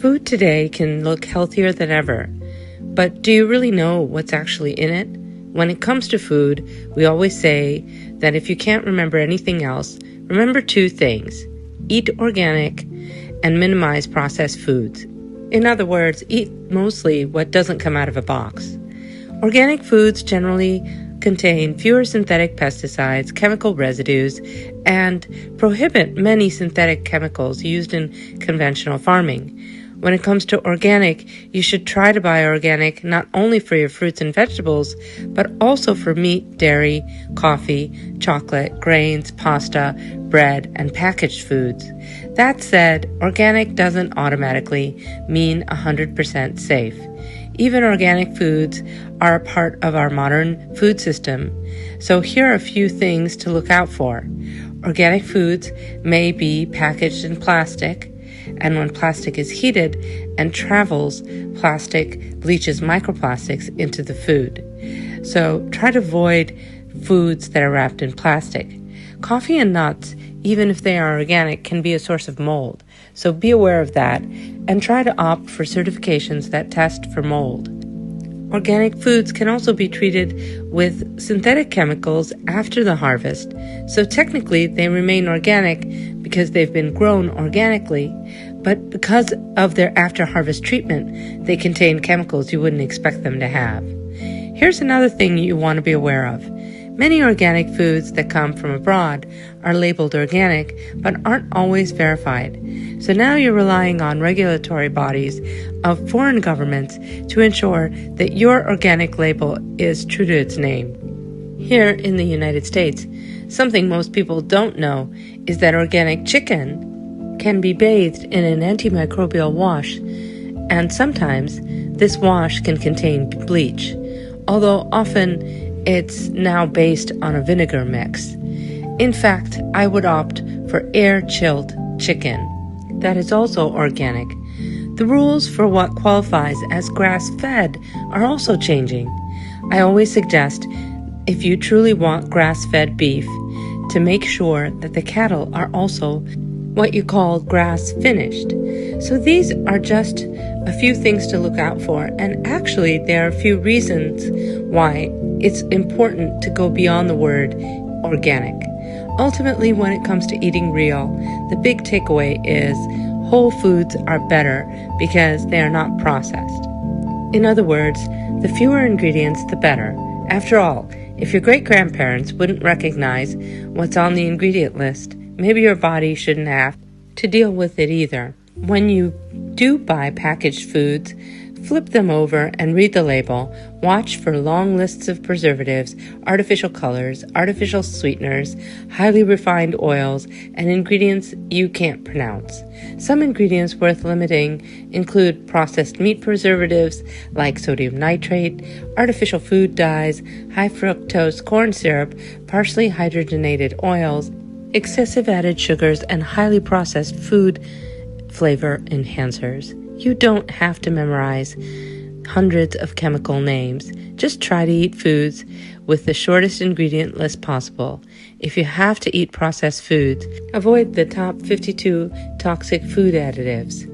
Food today can look healthier than ever, but do you really know what's actually in it? When it comes to food, we always say that if you can't remember anything else, remember two things: eat organic and minimize processed foods. In other words, eat mostly what doesn't come out of a box. Organic foods generally contain fewer synthetic pesticides, chemical residues, and prohibit many synthetic chemicals used in conventional farming. When it comes to organic, you should try to buy organic not only for your fruits and vegetables, but also for meat, dairy, coffee, chocolate, grains, pasta, bread, and packaged foods. That said, organic doesn't automatically mean 100% safe. Even organic foods are a part of our modern food system, so here are a few things to look out for. Organic foods may be packaged in plastic, and when plastic is heated and travels, plastic leaches microplastics into the food. So try to avoid foods that are wrapped in plastic. Coffee and nuts, even if they are organic, can be a source of mold. So be aware of that and try to opt for certifications that test for mold. Organic foods can also be treated with synthetic chemicals after the harvest, so technically they remain organic because they've been grown organically, but because of their after-harvest treatment, they contain chemicals you wouldn't expect them to have. Here's another thing you want to be aware of. Many organic foods that come from abroad are labeled organic, but aren't always verified. So now you're relying on regulatory bodies of foreign governments to ensure that your organic label is true to its name. Here in the United States, something most people don't know is that organic chicken can be bathed in an antimicrobial wash, and sometimes this wash can contain bleach, although often it's now based on a vinegar mix. In fact, I would opt for air-chilled chicken. That is also organic. The rules for what qualifies as grass-fed are also changing. I always suggest, if you truly want grass-fed beef, to make sure that the cattle are also what you call grass-finished. So these are just a few things to look out for, and actually there are a few reasons why it's important to go beyond the word organic. Ultimately, when it comes to eating real, the big takeaway is whole foods are better because they are not processed. In other words, the fewer ingredients, the better. After all, if your great-grandparents wouldn't recognize what's on the ingredient list, maybe your body shouldn't have to deal with it either. When you do buy packaged foods, flip them over and read the label. Watch for long lists of preservatives, artificial colors, artificial sweeteners, highly refined oils, and ingredients you can't pronounce. Some ingredients worth limiting include processed meat preservatives like sodium nitrate, artificial food dyes, high fructose corn syrup, partially hydrogenated oils, excessive added sugars, and highly processed food flavor enhancers. You don't have to memorize hundreds of chemical names. Just try to eat foods with the shortest ingredient list possible. If you have to eat processed foods, avoid the top 52 toxic food additives.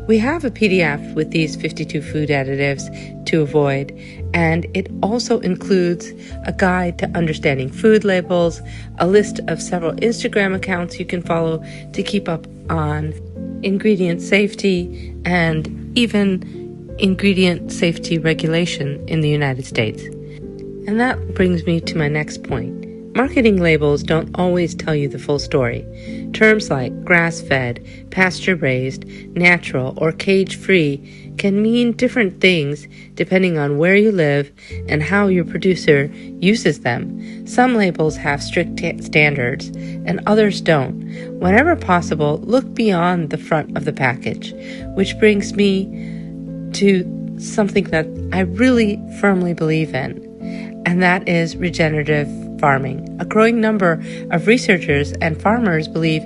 We have a PDF with these 52 food additives to avoid, and it also includes a guide to understanding food labels, a list of several Instagram accounts you can follow to keep up on ingredient safety, and even ingredient safety regulation in the United States. And that brings me to my next point. Marketing labels don't always tell you the full story. Terms like grass-fed, pasture-raised, natural, or cage-free can mean different things depending on where you live and how your producer uses them. Some labels have strict standards and others don't. Whenever possible, look beyond the front of the package, which brings me to something that I really firmly believe in, and that is regenerative farming. A growing number of researchers and farmers believe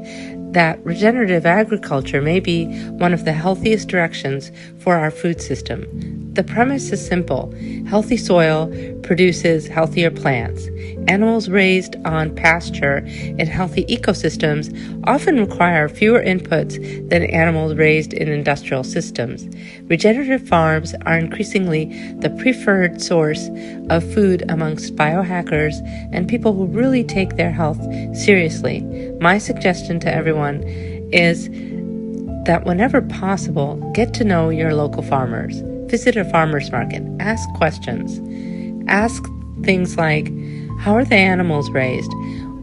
that regenerative agriculture may be one of the healthiest directions for our food system. The premise is simple. Healthy soil produces healthier plants. Animals raised on pasture in healthy ecosystems often require fewer inputs than animals raised in industrial systems. Regenerative farms are increasingly the preferred source of food amongst biohackers and people who really take their health seriously. My suggestion to everyone is that whenever possible, get to know your local farmers. Visit a farmer's market. Ask questions. Ask things like, how are the animals raised?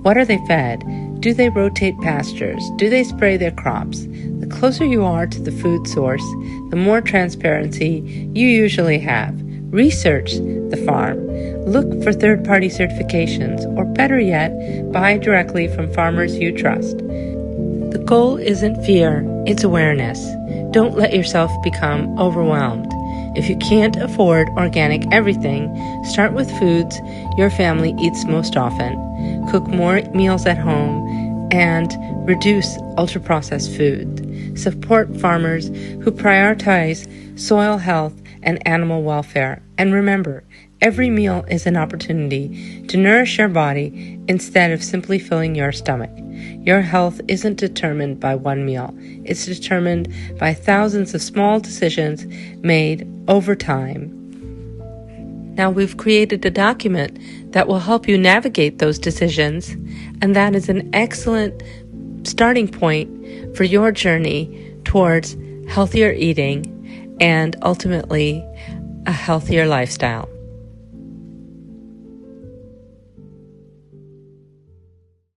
What are they fed? Do they rotate pastures? Do they spray their crops? The closer you are to the food source, the more transparency you usually have. Research the farm. Look for third-party certifications, or better yet, buy directly from farmers you trust. The goal isn't fear, it's awareness. Don't let yourself become overwhelmed. If you can't afford organic everything, start with foods your family eats most often. Cook more meals at home and reduce ultra-processed food. Support farmers who prioritize soil health and animal welfare. And remember, every meal is an opportunity to nourish your body instead of simply filling your stomach. Your health isn't determined by one meal. It's determined by thousands of small decisions made over time. Now we've created a document that will help you navigate those decisions, and that is an excellent starting point for your journey towards healthier eating and ultimately a healthier lifestyle.